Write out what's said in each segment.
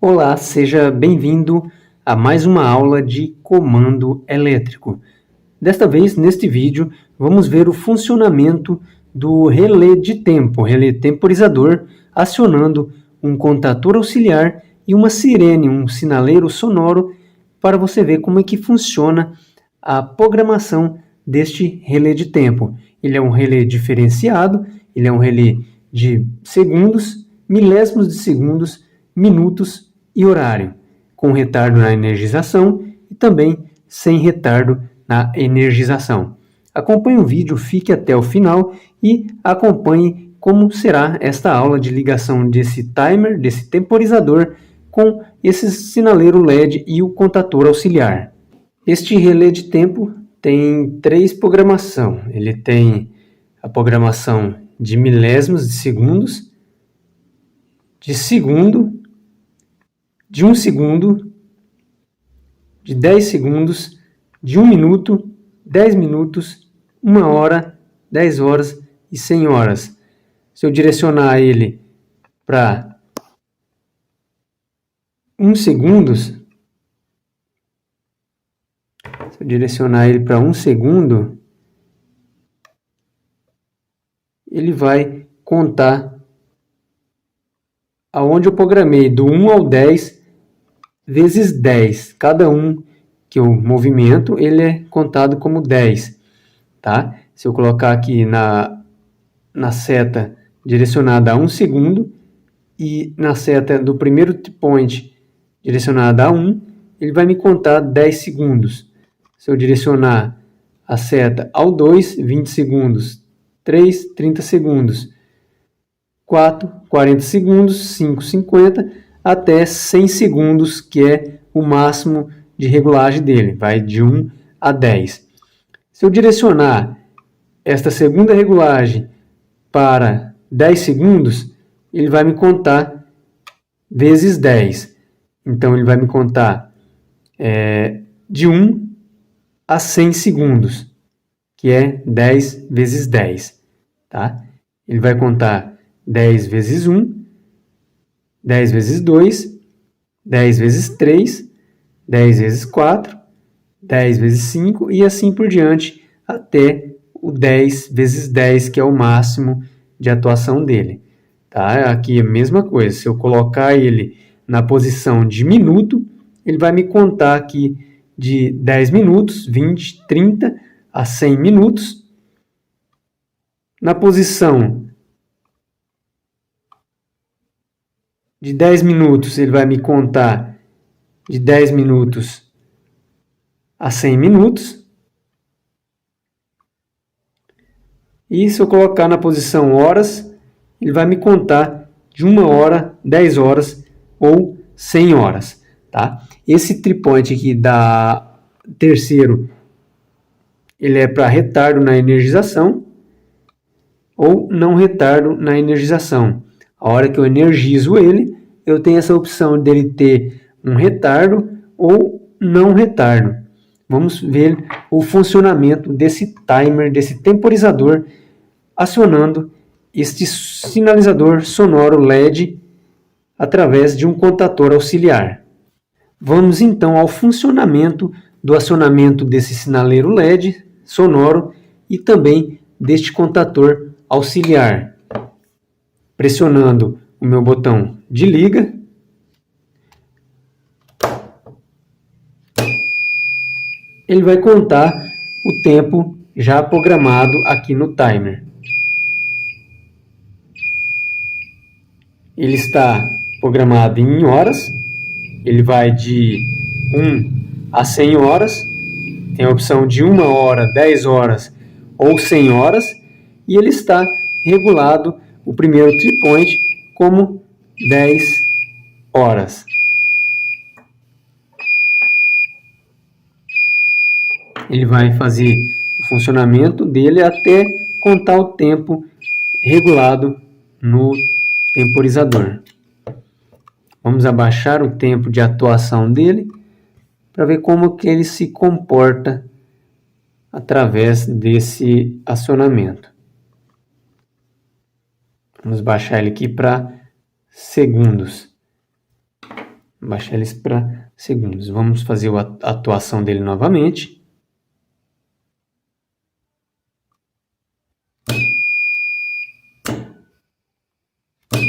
Olá, seja bem-vindo a mais uma aula de comando elétrico. Desta vez, neste vídeo, vamos ver o funcionamento do relé de tempo, relé temporizador, acionando um contador auxiliar e uma sirene, um sinaleiro sonoro, para você ver como é que funciona a programação deste relé de tempo. Ele é um relé diferenciado, ele é um relé de segundos, milésimos de segundos, minutos e horário, com retardo na energização e também sem retardo na energização. Acompanhe o vídeo, fique até o final e acompanhe como será esta aula de ligação desse timer, desse temporizador, com esse sinaleiro LED e o contador auxiliar. Este relé de tempo tem três programações. Ele tem a programação de milésimos de segundos, de segundo, de 1 segundo, de 10 segundos, de 1 minuto, 10 minutos, 1 hora, 10 horas e 100 horas. Se eu direcionar ele para 1 segundo, ele vai contar aonde eu programei do 1 ao 10 vezes 10. Cada um que eu movimento, ele é contado como 10. Tá? Se eu colocar aqui na seta direcionada a 1 segundo e na seta do primeiro point direcionada a 1, ele vai me contar 10 segundos. Se eu direcionar a seta ao 2, 20 segundos. 3, 30 segundos. 4, 40 segundos. 5, 50, até 100 segundos, que é o máximo de regulagem dele. Vai de 1 a 10. Se eu direcionar esta segunda regulagem para 10 segundos, ele vai me contar vezes 10. Então, ele vai me contar de 1 a 100 segundos, que é 10 vezes 10. Tá? Ele vai contar 10 vezes 1, 10 vezes 2, 10 vezes 3, 10 vezes 4, 10 vezes 5 e assim por diante, até o 10 vezes 10, que é o máximo de atuação dele. Tá? Aqui é a mesma coisa, se eu colocar ele na posição de minuto, ele vai me contar aqui de 10 minutos, 20, 30 a 100 minutos. Na posição de 10 minutos, ele vai me contar de 10 minutos a 100 minutos. E se eu colocar na posição horas, ele vai me contar de 1 hora, 10 horas ou 100 horas. Tá? Esse tripoint aqui da terceiro, ele é para retardo na energização ou não retardo na energização. A hora que eu energizo ele, eu tenho essa opção dele ter um retardo ou não retardo. Vamos ver o funcionamento desse timer, desse temporizador, acionando este sinalizador sonoro LED através de um contador auxiliar. Vamos então ao funcionamento do acionamento desse sinaleiro LED sonoro e também deste contador auxiliar. Pressionando o meu botão de liga, ele vai contar o tempo já programado aqui no timer. Ele está programado em horas, ele vai de 1 a 100 horas, tem a opção de 1 hora, 10 horas ou 100 horas, e ele está regulado, o primeiro tripoint, como 10 horas. Ele vai fazer o funcionamento dele até contar o tempo regulado no temporizador. Vamos abaixar o tempo de atuação dele para ver como que ele se comporta através desse acionamento. Vamos baixar ele aqui para segundos. Baixar eles para segundos. Vamos fazer a atuação dele novamente.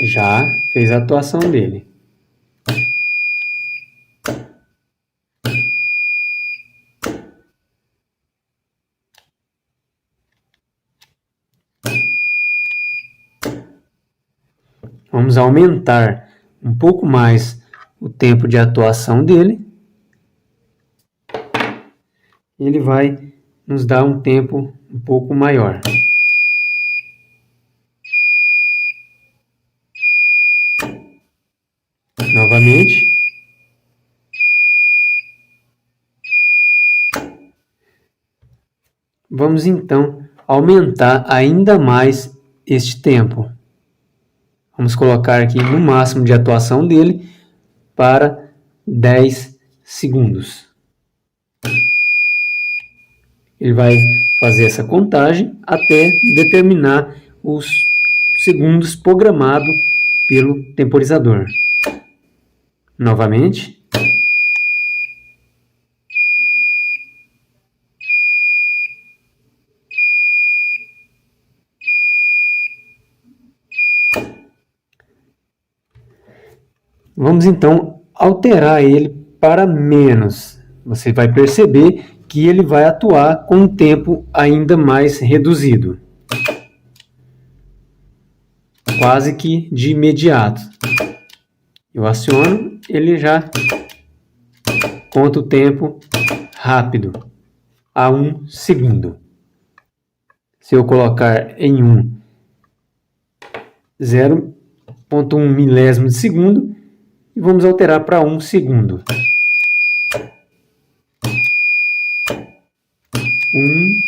Já fez a atuação dele. Vamos aumentar um pouco mais o tempo de atuação dele. Ele vai nos dar um tempo um pouco maior. Novamente. Vamos então aumentar ainda mais este tempo. Vamos colocar aqui no máximo de atuação dele para 10 segundos. Ele vai fazer essa contagem até determinar os segundos programados pelo temporizador. Novamente. Vamos então alterar ele para menos. Você vai perceber que ele vai atuar com um tempo ainda mais reduzido. Quase que de imediato. Eu aciono, ele já conta o tempo rápido, a 1 segundo. Se eu colocar em 0,1 milésimo de segundo, e vamos alterar para 1 segundo. 1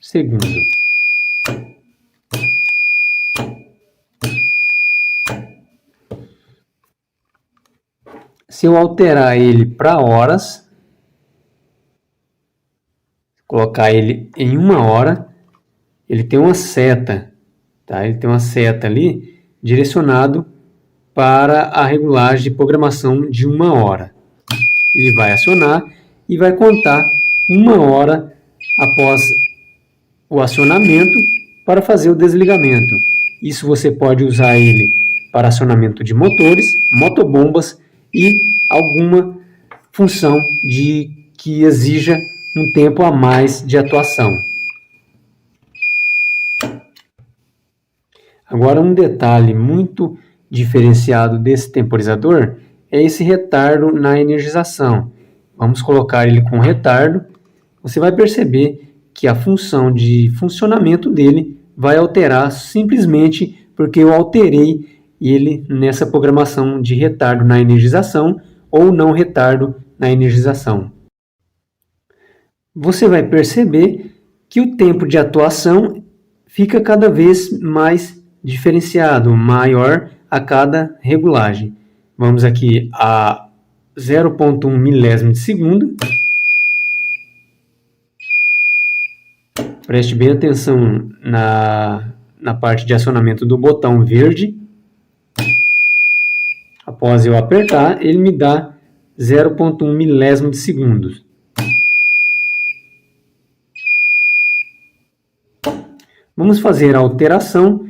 segundo. Se eu alterar ele para horas, colocar ele em 1 hora, ele tem uma seta, tá? Ele tem uma seta ali direcionado para a regulagem de programação de 1 hora. Ele vai acionar e vai contar 1 hora após o acionamento para fazer o desligamento. Isso você pode usar ele para acionamento de motores, motobombas e alguma função que exija um tempo a mais de atuação. Agora, um detalhe muito diferenciado desse temporizador é esse retardo na energização. Vamos colocar ele com retardo. Você vai perceber que a função de funcionamento dele vai alterar simplesmente porque eu alterei ele nessa programação de retardo na energização ou não retardo na energização. Você vai perceber que o tempo de atuação fica cada vez mais diferenciado, maior a cada regulagem. Vamos aqui a 0,1 milésimo de segundo. Preste bem atenção na parte de acionamento do botão verde. Após eu apertar, ele me dá 0,1 milésimo de segundo. Vamos fazer a alteração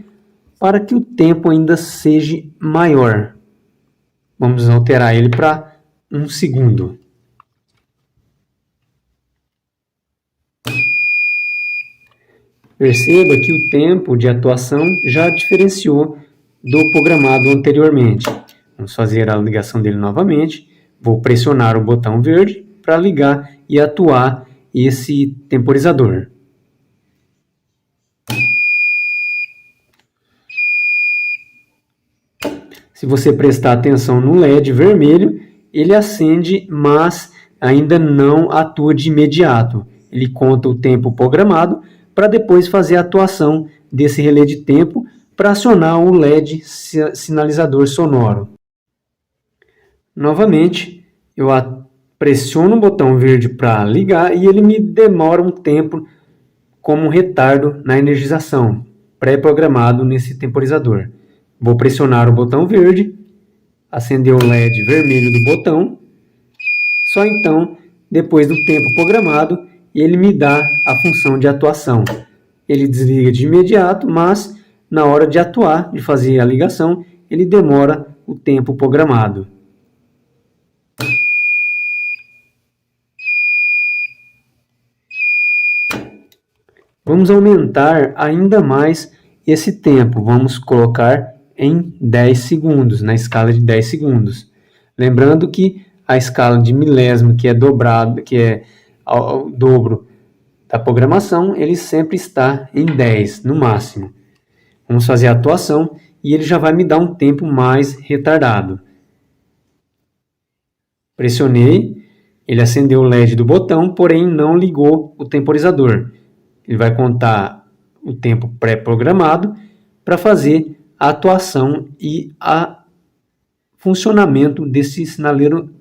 para que o tempo ainda seja maior. Vamos alterar ele para 1 segundo. Perceba que o tempo de atuação já diferenciou do programado anteriormente. Vamos fazer a ligação dele novamente. Vou pressionar o botão verde para ligar e atuar esse temporizador. Se você prestar atenção no LED vermelho, ele acende, mas ainda não atua de imediato. Ele conta o tempo programado para depois fazer a atuação desse relé de tempo para acionar o LED sinalizador sonoro. Novamente, eu pressiono o botão verde para ligar e ele me demora um tempo como retardo na energização, pré-programado nesse temporizador. Vou pressionar o botão verde acender o LED vermelho do botão. Só então, depois do tempo programado, ele me dá a função de atuação. Ele desliga de imediato, mas na hora de atuar, de fazer a ligação, ele demora o tempo programado. Vamos aumentar ainda mais esse tempo. Vamos colocar em 10 segundos, na escala de 10 segundos. Lembrando que a escala de milésimo, que é dobrado, que é o dobro da programação, ele sempre está em 10 no máximo. Vamos fazer a atuação e ele já vai me dar um tempo mais retardado. Pressionei, ele acendeu o LED do botão, porém não ligou o temporizador. Ele vai contar o tempo pré-programado para fazer a atuação e o funcionamento desse sinaleiro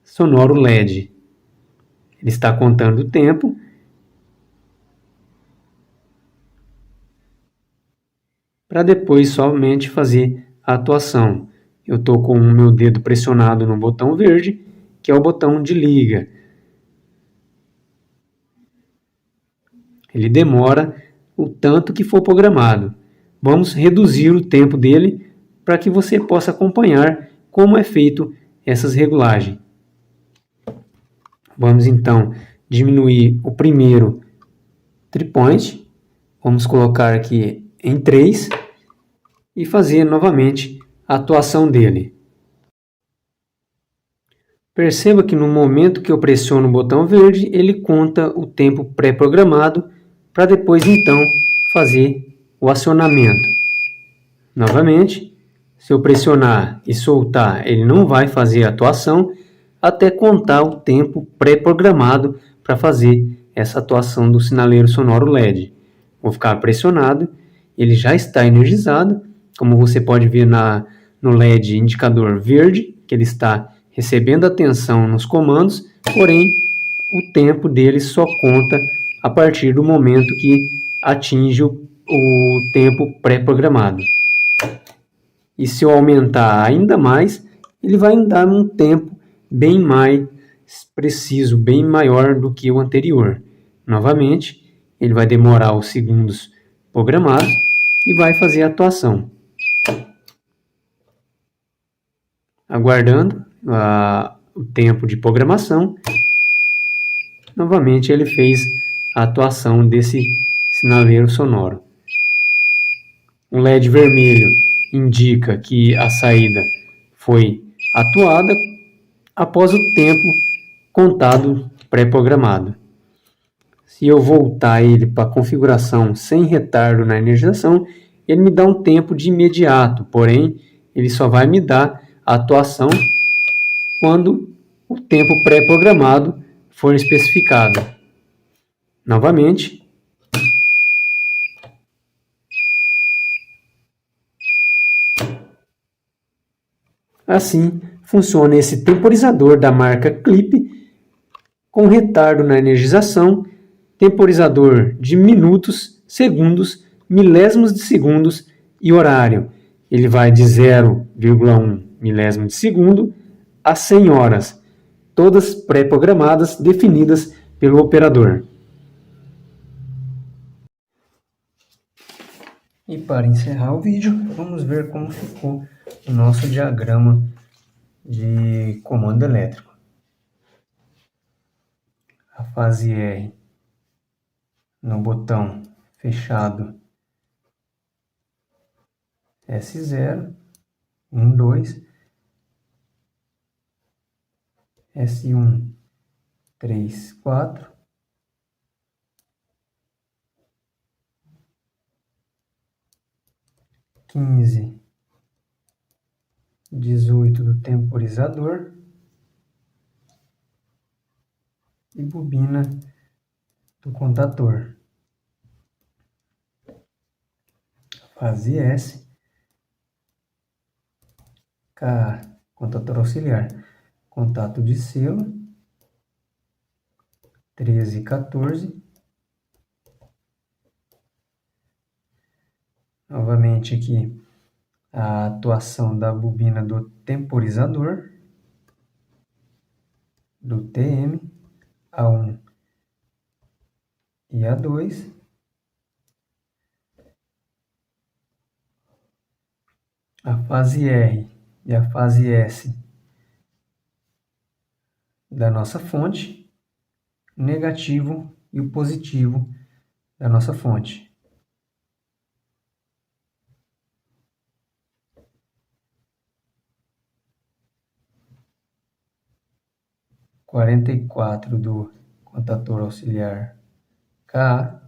sonoro LED. Ele está contando o tempo. Para depois somente fazer a atuação. Eu estou com o meu dedo pressionado no botão verde, que é o botão de liga. Ele demora o tanto que for programado. Vamos reduzir o tempo dele para que você possa acompanhar como é feito essas regulagens. Vamos então diminuir o primeiro tripoint. Vamos colocar aqui em 3 e fazer novamente a atuação dele. Perceba que no momento que eu pressiono o botão verde, ele conta o tempo pré-programado para depois então fazer o acionamento. Novamente, se eu pressionar e soltar, ele não vai fazer a atuação até contar o tempo pré-programado para fazer essa atuação do sinaleiro sonoro LED. Vou ficar pressionado, ele já está energizado, como você pode ver no LED indicador verde, que ele está recebendo atenção nos comandos, porém o tempo dele só conta a partir do momento que atinge o tempo pré-programado. E se eu aumentar ainda mais, ele vai dar um tempo bem mais preciso, bem maior do que o anterior. Novamente, ele vai demorar os segundos programados e vai fazer a atuação. Aguardando o tempo de programação, novamente ele fez a atuação desse sinaleiro sonoro. O LED vermelho indica que a saída foi atuada após o tempo contado pré-programado. Se eu voltar ele para a configuração sem retardo na energização, ele me dá um tempo de imediato, porém ele só vai me dar a atuação quando o tempo pré-programado for especificado. Novamente, assim funciona esse temporizador da marca Clip, com retardo na energização, temporizador de minutos, segundos, milésimos de segundos e horário. Ele vai de 0,1 milésimo de segundo a 100 horas, todas pré-programadas, definidas pelo operador. E para encerrar o vídeo, vamos ver como ficou o nosso diagrama de comando elétrico. A fase R no botão fechado S0, 1, 2, S1, 3, 4, quinze, 18 do temporizador e bobina do contador. Fase S, K, contador auxiliar, contato de selo, 13 e 14. Novamente aqui, a atuação da bobina do temporizador, do TM, A1 e A2, a fase R e a fase S da nossa fonte, o negativo e o positivo da nossa fonte. Quarenta e quatro do contator auxiliar K,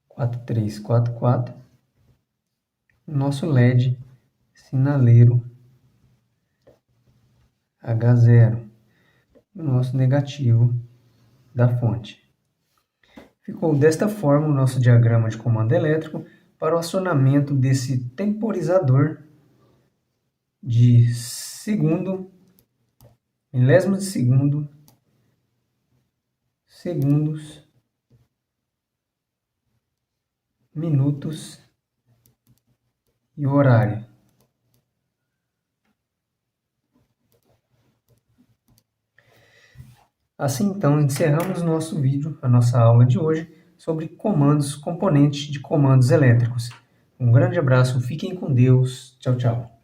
4344, nosso LED sinaleiro H0, o nosso negativo da fonte. Ficou desta forma o nosso diagrama de comando elétrico para o acionamento desse temporizador de segundo, milésimos de segundo, segundos, minutos e horário. Assim, então, encerramos nosso vídeo, a nossa aula de hoje, sobre comandos, componentes de comandos elétricos. Um grande abraço, fiquem com Deus, tchau, tchau.